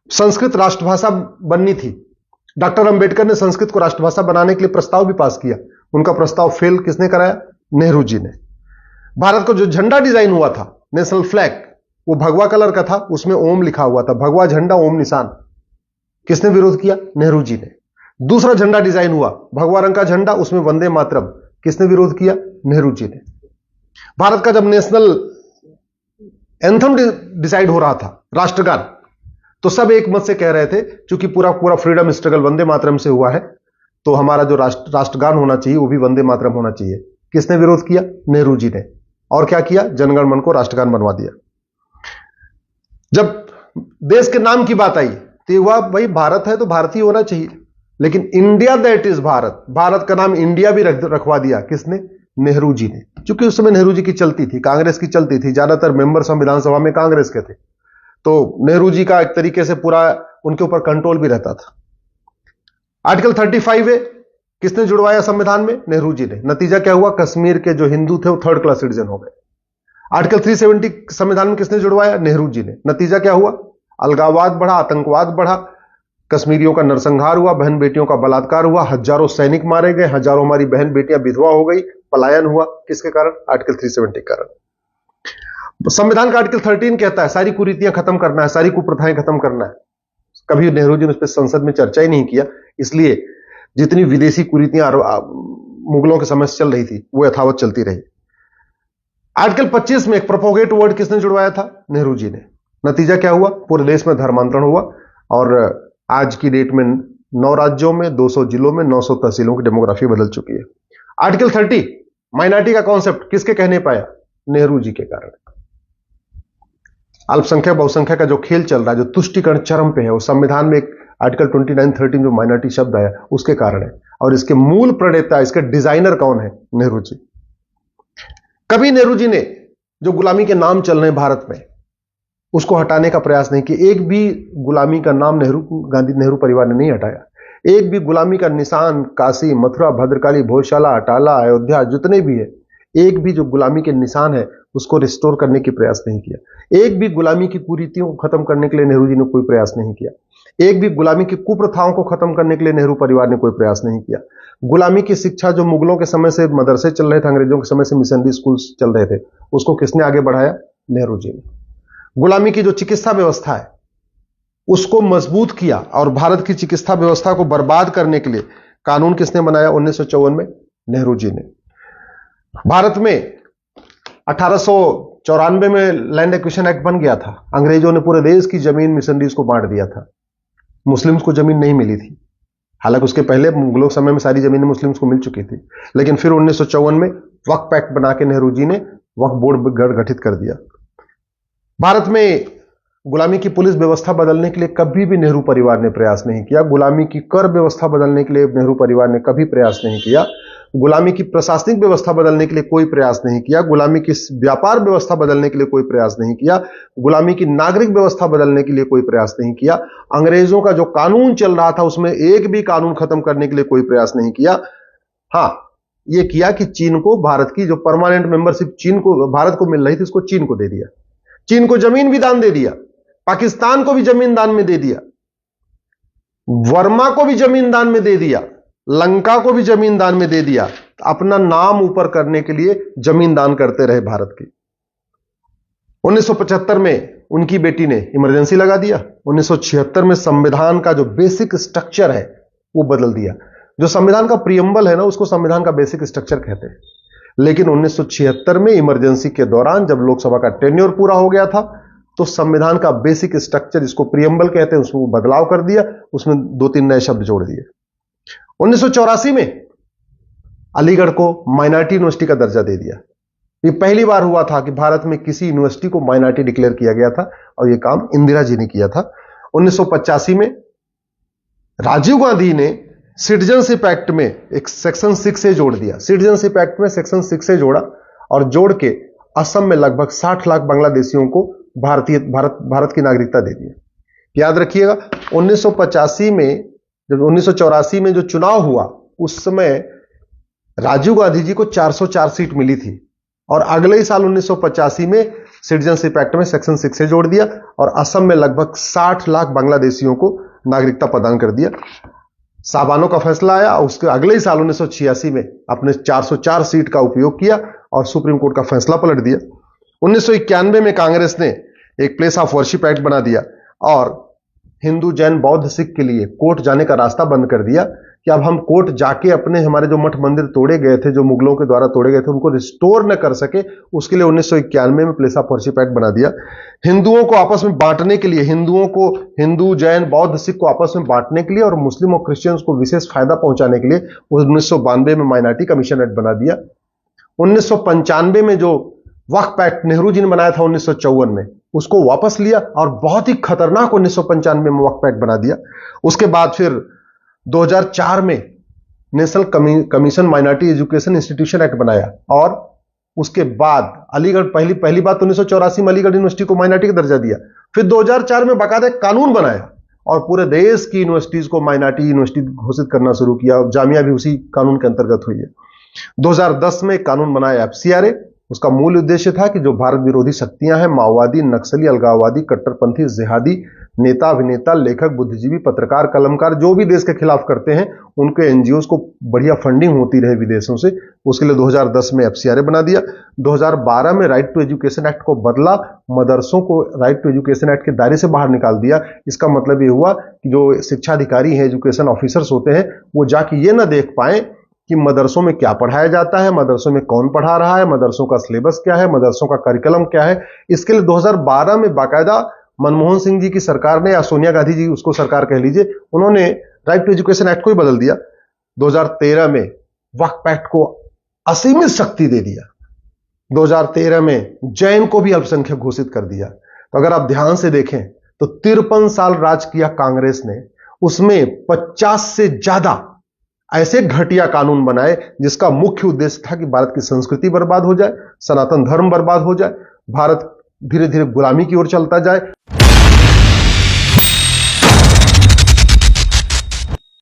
संस्कृत राष्ट्रभाषा बननी थी। डॉक्टर अंबेडकर ने संस्कृत को राष्ट्रभाषा बनाने के लिए प्रस्ताव भी पास किया। उनका प्रस्ताव फेल किसने कराया? नेहरू जी ने। भारत का जो झंडा डिजाइन हुआ था, नेशनल फ्लैग, वो भगवा कलर का था, उसमें ओम लिखा हुआ था, भगवा झंडा ओम निशान। किसने विरोध किया? नेहरू जी ने। दूसरा झंडा डिजाइन हुआ, भगवा रंग का झंडा, उसमें वंदे मातरम। किसने विरोध किया? नेहरू जी ने। भारत का जब नेशनल एंथम डिसाइड हो रहा था, राष्ट्रगान, तो सब एक मत से कह रहे थे, क्योंकि पूरा पूरा फ्रीडम स्ट्रगल वंदे मातरम से हुआ है, तो हमारा जो राष्ट्रगान होना चाहिए वो भी वंदे मातरम होना चाहिए। किसने विरोध किया? नेहरू जी ने। और क्या किया? जनगण मन को राष्ट्रगान बनवा दिया। जब देश के नाम की बात आई तो ये हुआ, भाई भारत है तो भारतीय होना चाहिए, लेकिन India that is Bharat, Bharat का नाम इंडिया भी रखवा दिया। किसने? नेहरू जी ने। क्योंकि उस समय नेहरू जी की चलती थी, कांग्रेस की चलती थी, ज्यादातर मेंबर संविधान सभा में कांग्रेस के थे, तो नेहरू जी का एक तरीके से पूरा उनके ऊपर कंट्रोल भी रहता था। आर्टिकल 35 है, किसने जुड़वाया संविधान में? नेहरू जी ने। नतीजा क्या हुआ? कश्मीर के जो हिंदू थे वो थर्ड क्लास सिटीजन हो गए। आर्टिकल 370 संविधान में किसने जुड़वाया? नेहरू जी ने। नतीजा क्या हुआ? अलगाववाद बढ़ा, आतंकवाद बढ़ा, कश्मीरियों का नरसंहार हुआ, बहन बेटियों का बलात्कार हुआ, हजारों सैनिक मारे गए, हजारों हमारी बहन बेटियां विधवा हो गई, पलायन हुआ। किसके कारण? आर्टिकल 370 के कारण। संविधान का आर्टिकल 13 कहता है सारी कुरीतियां खत्म करना है, सारी कुप्रथाएं खत्म करना है। कभी नेहरू जी ने उस पर संसद में चर्चा ही नहीं किया, इसलिए जितनी विदेशी कुरीतियां मुगलों के समय से चल रही थी वो यथावत चलती रही। आर्टिकल 25 में एक प्रोपोगेट वर्ड किसने जुड़वाया था? नेहरू जी ने। नतीजा क्या हुआ? पूरे देश में धर्मांतरण हुआ, और आज की डेट में 9 राज्यों में, 200 जिलों में, 900 तहसीलों की डेमोग्राफी बदल चुकी है। आर्टिकल 30 माइनॉरिटी का कॉन्सेप्ट किसके कहने पाया? नेहरू जी के कारण। अल्पसंख्यक बहुसंख्यक का जो खेल चल रहा है, जो तुष्टीकरण चरम पे है, वो संविधान में एक आर्टिकल 29-13 जो माइनॉरिटी शब्द आया उसके कारण है। और इसके मूल प्रणेता, इसके डिजाइनर कौन है? नेहरू जी। कभी नेहरू जी ने जो गुलामी के नाम चल रहे हैं भारत में, उसको हटाने का प्रयास नहीं किया। एक भी गुलामी का नाम नेहरू परिवार ने नहीं हटाया। एक भी गुलामी का निशान, काशी, मथुरा, भद्रकाली, भोजशाला, अटाला, अयोध्या, जितने भी है, एक भी जो गुलामी के निशान है उसको रिस्टोर करने की प्रयास नहीं किया। एक भी गुलामी की कुरीतियों को खत्म करने के लिए नेहरू जी ने कोई प्रयास नहीं किया। एक भी गुलामी की कुप्रथाओं को खत्म करने के लिए नेहरू परिवार ने कोई प्रयास नहीं किया। गुलामी की शिक्षा जो मुगलों के समय से मदरसे चल रहे थे, अंग्रेजों के समय से मिशनरी स्कूल चल रहे थे, उसको किसने आगे बढ़ाया? नेहरू जी ने। गुलामी की जो चिकित्सा व्यवस्था है उसको मजबूत किया, और भारत की चिकित्सा व्यवस्था को बर्बाद करने के लिए कानून किसने बनाया? 1954 में नेहरू जी ने। भारत में 1894 में लैंड एक्विजिशन एक्ट बन गया था। अंग्रेजों ने पूरे देश की जमीन मिशनरीज को बांट दिया था। मुस्लिम्स को जमीन नहीं मिली थी, हालांकि उसके पहले मुगलों समय में सारी जमीनें मुस्लिम्स को मिल चुकी थी, लेकिन फिर 1954 में वक्फ एक्ट बना के नेहरू जी ने वक्फ बोर्ड गठित कर दिया। भारत में गुलामी की पुलिस व्यवस्था बदलने के लिए कभी भी नेहरू परिवार ने प्रयास नहीं किया। गुलामी की कर व्यवस्था बदलने के लिए नेहरू परिवार ने कभी प्रयास नहीं किया। गुलामी की प्रशासनिक व्यवस्था बदलने के लिए कोई प्रयास नहीं किया। गुलामी की व्यापार व्यवस्था बदलने के लिए कोई प्रयास नहीं किया। गुलामी की नागरिक व्यवस्था बदलने के लिए कोई प्रयास नहीं किया। अंग्रेजों का जो कानून चल रहा था उसमें एक भी कानून खत्म करने के लिए कोई प्रयास नहीं किया। हां, यह किया कि चीन को, भारत की जो परमानेंट मेंबरशिप चीन को, भारत को मिल रही थी, उसको चीन को दे दिया। चीन को जमीन भी दान दे दिया, पाकिस्तान को भी जमीन दान में दे दिया, वर्मा को भी जमीन दान में दे दिया, लंका को भी जमीन दान में दे दिया। अपना नाम ऊपर करने के लिए जमीन दान करते रहे भारत की। 1975 में उनकी बेटी ने इमरजेंसी लगा दिया। 1976 में संविधान का जो बेसिक स्ट्रक्चर है वो बदल दिया। जो संविधान का प्रियम्बल है ना, उसको संविधान का बेसिक स्ट्रक्चर कहते हैं। लेकिन 1976 में इमरजेंसी के दौरान जब लोकसभा का टेन्योर पूरा हो गया था, तो संविधान का बेसिक स्ट्रक्चर, जिसको प्रियम्बल कहते हैं, उसमें बदलाव कर दिया, उसमें 2-3 नए शब्द जोड़ दिए। 1984 में अलीगढ़ को माइनॉरिटी यूनिवर्सिटी का दर्जा दे दिया। ये पहली बार हुआ था कि भारत में किसी यूनिवर्सिटी को माइनॉरिटी डिक्लेयर किया गया था, और यह काम इंदिरा जी ने किया था। 1985 में राजीव गांधी ने सिटीजनशिप एक्ट में एक सेक्शन 6A जोड़ दिया। सिटीजनशिप एक्ट में सेक्शन 6A जोड़ा, और जोड़ के असम में लगभग 60 लाख बांग्लादेशियों को भारत की नागरिकता दे दी। याद रखिएगा, 1985 में, जब 1984 में जो चुनाव हुआ, उस समय राजीव गांधी जी को 404 सीट मिली थी, और अगले ही साल 1985 में सिटीजनशिप एक्ट में सेक्शन 6 से जोड़ दिया और असम में लगभग 60 लाख बांग्लादेशियों को नागरिकता प्रदान कर दिया। साबानो का फैसला आया, उसके अगले ही साल 1986 में अपने 404 सीट का उपयोग किया और सुप्रीम कोर्ट का फैसला पलट दिया। 1991 में कांग्रेस ने एक प्लेस ऑफ वर्शिप एक्ट बना दिया और हिंदू, जैन, बौद्ध, सिख के लिए कोर्ट जाने का रास्ता बंद कर दिया कि अब हम कोर्ट जाके अपने हमारे जो मठ मंदिर तोड़े गए थे, जो मुगलों के द्वारा तोड़े गए थे, उनको रिस्टोर न कर सके, उसके लिए 1991 में प्लेस ऑफ वर्शिप एक्ट बना दिया। हिंदुओं को आपस में बांटने के लिए, हिंदुओं को, हिंदू, जैन, बौद्ध, सिख को आपस में बांटने के लिए और मुस्लिम और क्रिश्चियंस को विशेष फायदा पहुंचाने के लिए 1992 में माइनॉरिटी कमीशन एक्ट बना दिया। 1995 में जो वक्फ एक्ट नेहरू जी ने बनाया था 1954 में, उसको वापस लिया और बहुत ही खतरनाक 1995 में वक्फ एक्ट बना दिया। उसके बाद फिर 2004 में national commission minority education institution act बनाया और उसके बाद अलीगढ़ पहली बात 1984 में अलीगढ़ यूनिवर्सिटी को माइनॉरिटी का दर्जा दिया। फिर 2004 में बाकायदा कानून बनाया और पूरे देश की यूनिवर्सिटीज को माइनॉरिटी यूनिवर्सिटी घोषित करना शुरू किया। जामिया भी उसी कानून के अंतर्गत हुई है। 2010 में कानून बनाया FCRA। उसका मूल उद्देश्य था कि जो भारत विरोधी शक्तियां हैं, माओवादी, नक्सली, अलगाववादी, कट्टरपंथी, जिहादी नेता, अभिनेता, लेखक, बुद्धिजीवी, पत्रकार, कलमकार जो भी देश के खिलाफ करते हैं, उनके NGOs को बढ़िया फंडिंग होती रहे विदेशों से, उसके लिए 2010 में FCRA बना दिया। 2012 में राइट टू एजुकेशन एक्ट को बदला, मदरसों को राइट टू एजुकेशन एक्ट के दायरे से बाहर निकाल दिया। इसका मतलब ये हुआ कि जो शिक्षा अधिकारी हैं, एजुकेशन ऑफिसर्स होते हैं, वो जाके ये ना देख पाए कि मदरसों में क्या पढ़ाया जाता है, मदरसों में कौन पढ़ा रहा है, मदरसों का सिलेबस क्या है, मदरसों का करिकुलम क्या है। इसके लिए 2012 में बाकायदा मनमोहन सिंह जी की सरकार ने, या सोनिया गांधी जी उसको सरकार कह लीजिए, उन्होंने राइट टू एजुकेशन एक्ट को ही बदल दिया। 2013 में वक्फ एक्ट को असीमित शक्ति दे दिया। 2013 में जैन को भी अल्पसंख्यक घोषित कर दिया। तो अगर आप ध्यान से देखें तो 53 साल राज किया कांग्रेस ने, उसमें 50 से ज्यादा ऐसे घटिया कानून बनाए जिसका मुख्य उद्देश्य था कि भारत की संस्कृति बर्बाद हो जाए, सनातन धर्म बर्बाद हो जाए, भारत धीरे धीरे गुलामी की ओर चलता जाए।